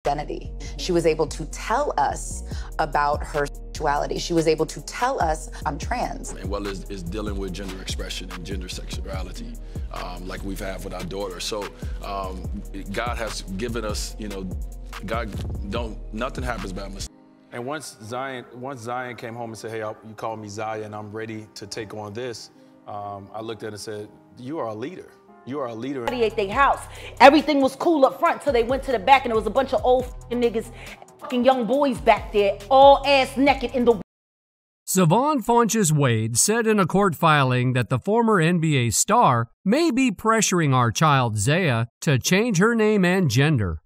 identity. She was able to tell us about her sexuality. She was able to tell us, I'm trans. And well, is dealing with gender expression and gender sexuality, like we've had with our daughter. So God has given us, nothing happens by mistake. And once Zion came home and said, hey, you called me Zaya and I'm ready to take on this, I looked at it and said, you are a leader. You are a leader. At their house. Everything was cool up front till they went to the back and there was a bunch of old niggas and young boys back there, all ass naked in the... Siohvaughn Funches-Wade said in a court filing that the former NBA star may be pressuring our child Zaya to change her name and gender.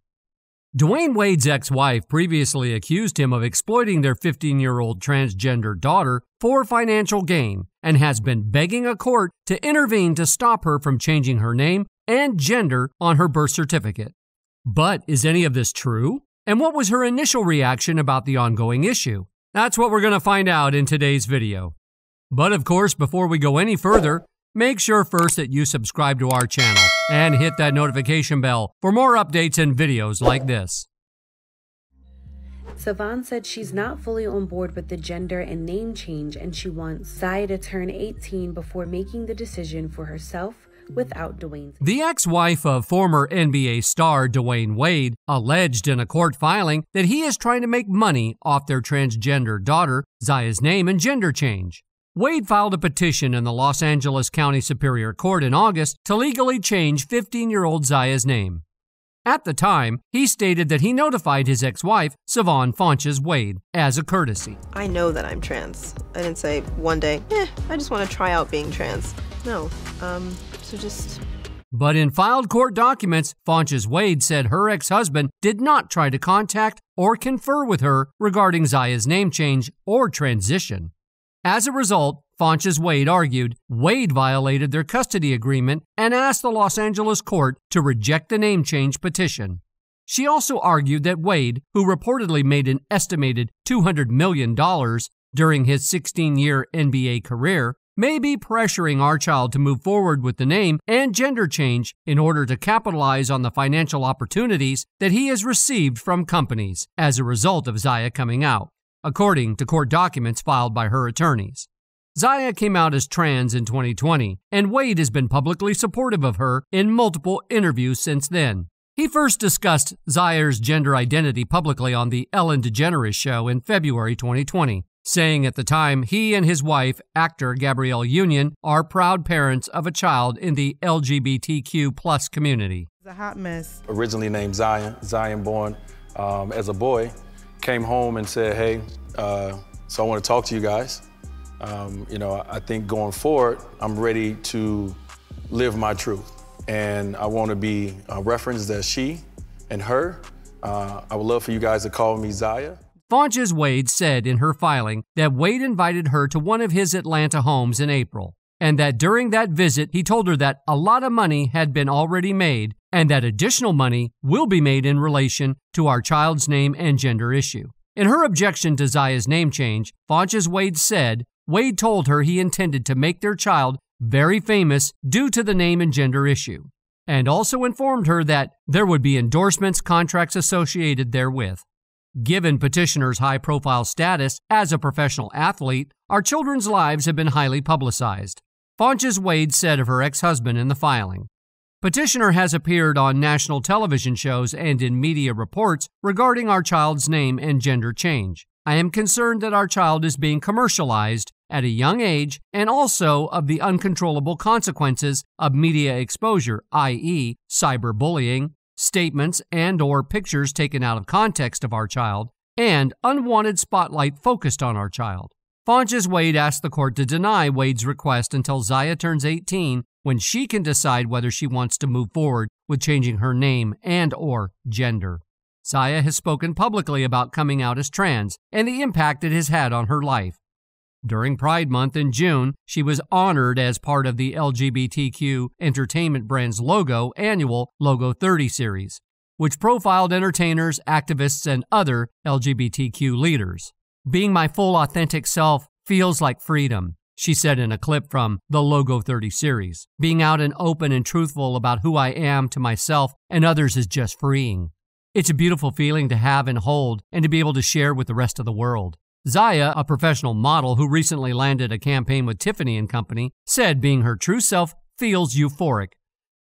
Dwyane Wade's ex-wife previously accused him of exploiting their 15-year-old transgender daughter for financial gain and has been begging a court to intervene to stop her from changing her name and gender on her birth certificate. But is any of this true? And what was her initial reaction about the ongoing issue? That's what we're going to find out in today's video. But of course, before we go any further, make sure first that you subscribe to our channel and hit that notification bell for more updates and videos like this. Siohvaughn said she's not fully on board with the gender and name change, and she wants Zaya to turn 18 before making the decision for herself without Dwyane's. The ex-wife of former NBA star Dwyane Wade alleged in a court filing that he is trying to make money off their transgender daughter, Zaya's name and gender change. Wade filed a petition in the Los Angeles County Superior Court in August to legally change 15-year-old Zaya's name. At the time, he stated that he notified his ex-wife, Siohvaughn Funches-Wade, as a courtesy. I know that I'm trans. I didn't say one day, I just want to try out being trans. No, so just... But in filed court documents, Funches-Wade said her ex-husband did not try to contact or confer with her regarding Zaya's name change or transition. As a result, Funches-Wade argued Wade violated their custody agreement and asked the Los Angeles court to reject the name change petition. She also argued that Wade, who reportedly made an estimated $200 million during his 16-year NBA career, may be pressuring our child to move forward with the name and gender change in order to capitalize on the financial opportunities that he has received from companies as a result of Zaya coming out, according to court documents filed by her attorneys. Zaya came out as trans in 2020, and Wade has been publicly supportive of her in multiple interviews since then. He first discussed Zaya's gender identity publicly on the Ellen DeGeneres show in February 2020, saying at the time he and his wife, actor Gabrielle Union, are proud parents of a child in the LGBTQ+ community. It's a hot mess. Originally named Zion born as a boy, came home and said, hey, so I want to talk to you guys. I think going forward, I'm ready to live my truth. And I want to be referenced as she and her. I would love for you guys to call me Zaya. Funches-Wade said in her filing that Wade invited her to one of his Atlanta homes in April, and that during that visit he told her that a lot of money had been already made and that additional money will be made in relation to our child's name and gender issue. In her objection to Zaya's name change, Funches-Wade said Wade told her he intended to make their child very famous due to the name and gender issue, and also informed her that there would be endorsements, contracts associated therewith. Given petitioner's high-profile status as a professional athlete, our children's lives have been highly publicized, Funches-Wade said of her ex-husband in the filing. Petitioner has appeared on national television shows and in media reports regarding our child's name and gender change. I am concerned that our child is being commercialized at a young age and also of the uncontrollable consequences of media exposure, i.e., cyberbullying, statements and/or pictures taken out of context of our child, and unwanted spotlight focused on our child. Funches-Wade asked the court to deny Wade's request until Zaya turns 18, when she can decide whether she wants to move forward with changing her name and/or gender. Zaya has spoken publicly about coming out as trans and the impact it has had on her life. During Pride Month in June, she was honored as part of the LGBTQ entertainment brand's annual Logo 30 series, which profiled entertainers, activists, and other LGBTQ leaders. Being my full authentic self feels like freedom, she said in a clip from the Logo 30 series. Being out and open and truthful about who I am to myself and others is just freeing. It's a beautiful feeling to have and hold and to be able to share with the rest of the world. Zaya, a professional model who recently landed a campaign with Tiffany & Company, said being her true self feels euphoric,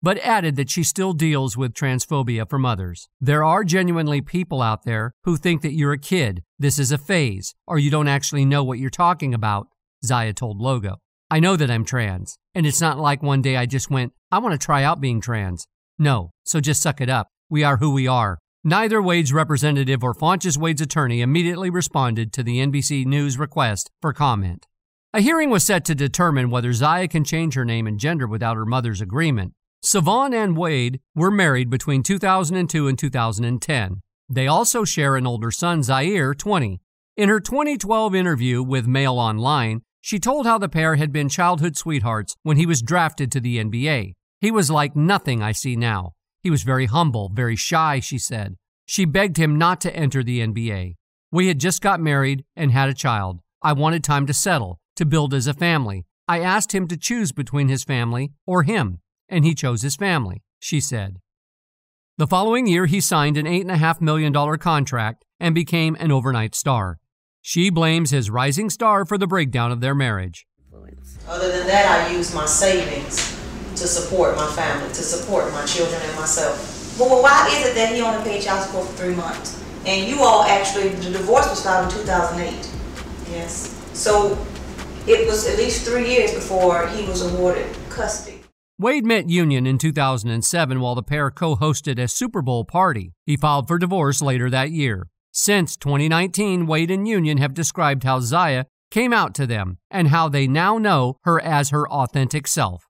but added that she still deals with transphobia from others. There are genuinely people out there who think that you're a kid, this is a phase, or you don't actually know what you're talking about, Zaya told Logo. I know that I'm trans, and it's not like one day I just went, I want to try out being trans. No, so just suck it up. We are who we are. Neither Wade's representative or Funches-Wade's attorney immediately responded to the NBC News request for comment. A hearing was set to determine whether Zaya can change her name and gender without her mother's agreement. Siohvaughn and Wade were married between 2002 and 2010. They also share an older son, Zaire, 20. In her 2012 interview with Mail Online, she told how the pair had been childhood sweethearts when he was drafted to the NBA. He was like nothing I see now. He was very humble, very shy, she said. She begged him not to enter the NBA. We had just got married and had a child. I wanted time to settle, to build as a family. I asked him to choose between his family or him, and he chose his family, she said. The following year, he signed an $8.5 million contract and became an overnight star. She blames his rising star for the breakdown of their marriage. Other than that, I use my savings to support my family, to support my children and myself. But why is it that he only paid child support for 3 months? And you all actually, the divorce was filed in 2008. Yes. So it was at least 3 years before he was awarded custody. Wade met Union in 2007 while the pair co-hosted a Super Bowl party. He filed for divorce later that year. Since 2019, Wade and Union have described how Zaya came out to them and how they now know her as her authentic self.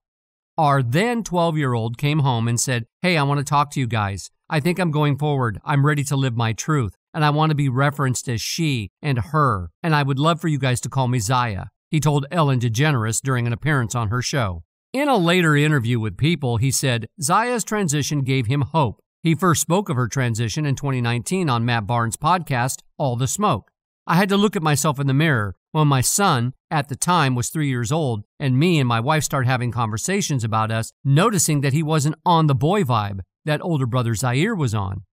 Our then 12-year-old came home and said, "Hey, I want to talk to you guys. I think I'm going forward. I'm ready to live my truth, and I want to be referenced as she and her, and I would love for you guys to call me Zaya," he told Ellen DeGeneres during an appearance on her show. In a later interview with People, he said, Zaya's transition gave him hope. He first spoke of her transition in 2019 on Matt Barnes' podcast, All the Smoke. I had to look at myself in the mirror when my son, at the time, was 3 years old, and me and my wife started having conversations about us, noticing that he wasn't on the boy vibe that older brother Zaire was on.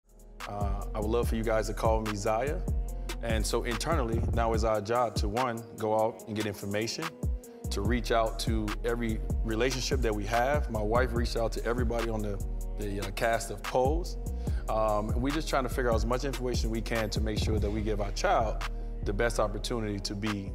I would love for you guys to call me Zaya. And so internally, now it's our job to, one, go out and get information, to reach out to every relationship that we have. My wife reached out to everybody on the cast of Pose. We're just trying to figure out as much information we can to make sure that we give our child the best opportunity to be,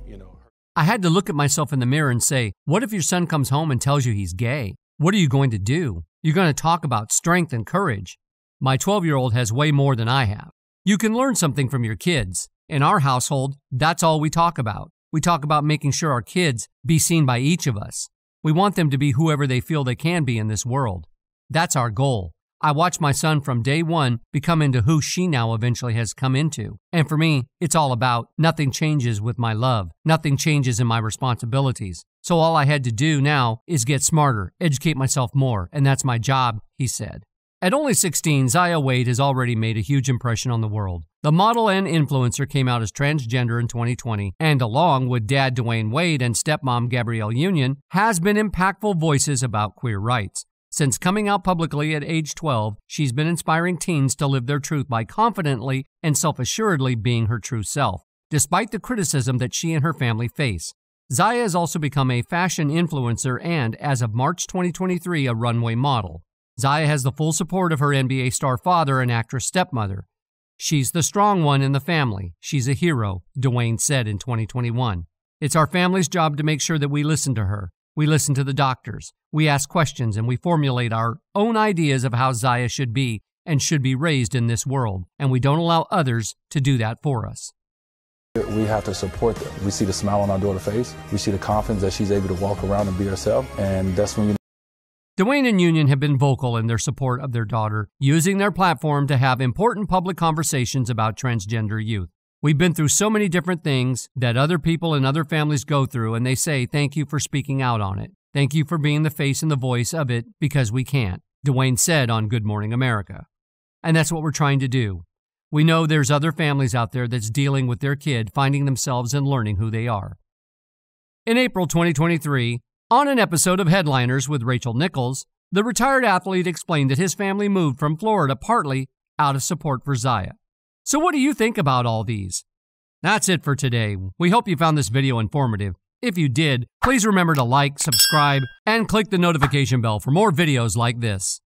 I had to look at myself in the mirror and say, what if your son comes home and tells you he's gay? What are you going to do? You're going to talk about strength and courage. My 12-year-old has way more than I have. You can learn something from your kids. In our household, that's all we talk about. We talk about making sure our kids be seen by each of us. We want them to be whoever they feel they can be in this world. That's our goal. I watched my son from day one become into who she now eventually has come into. And for me, it's all about nothing changes with my love. Nothing changes in my responsibilities. So all I had to do now is get smarter, educate myself more, and that's my job, he said. At only 16, Zaya Wade has already made a huge impression on the world. The model and influencer came out as transgender in 2020, and along with dad Dwyane Wade and stepmom Gabrielle Union, has been impactful voices about queer rights. Since coming out publicly at age 12, she's been inspiring teens to live their truth by confidently and self-assuredly being her true self, despite the criticism that she and her family face. Zaya has also become a fashion influencer and, as of March 2023, a runway model. Zaya has the full support of her NBA star father and actress stepmother. She's the strong one in the family. She's a hero, Dwyane said in 2021. It's our family's job to make sure that we listen to her. We listen to the doctors. We ask questions and we formulate our own ideas of how Zaya should be and should be raised in this world. And we don't allow others to do that for us. We have to support them. We see the smile on our daughter's face. We see the confidence that she's able to walk around and be herself. And that's when Dwyane and Union have been vocal in their support of their daughter, using their platform to have important public conversations about transgender youth. We've been through so many different things that other people and other families go through, and they say, thank you for speaking out on it. Thank you for being the face and the voice of it because we can't, Dwyane said on Good Morning America. And that's what we're trying to do. We know there's other families out there that's dealing with their kid finding themselves and learning who they are. In April 2023, on an episode of Headliners with Rachel Nichols, the retired athlete explained that his family moved from Florida partly out of support for Zaya. So what do you think about all these? That's it for today. We hope you found this video informative. If you did, please remember to like, subscribe, and click the notification bell for more videos like this.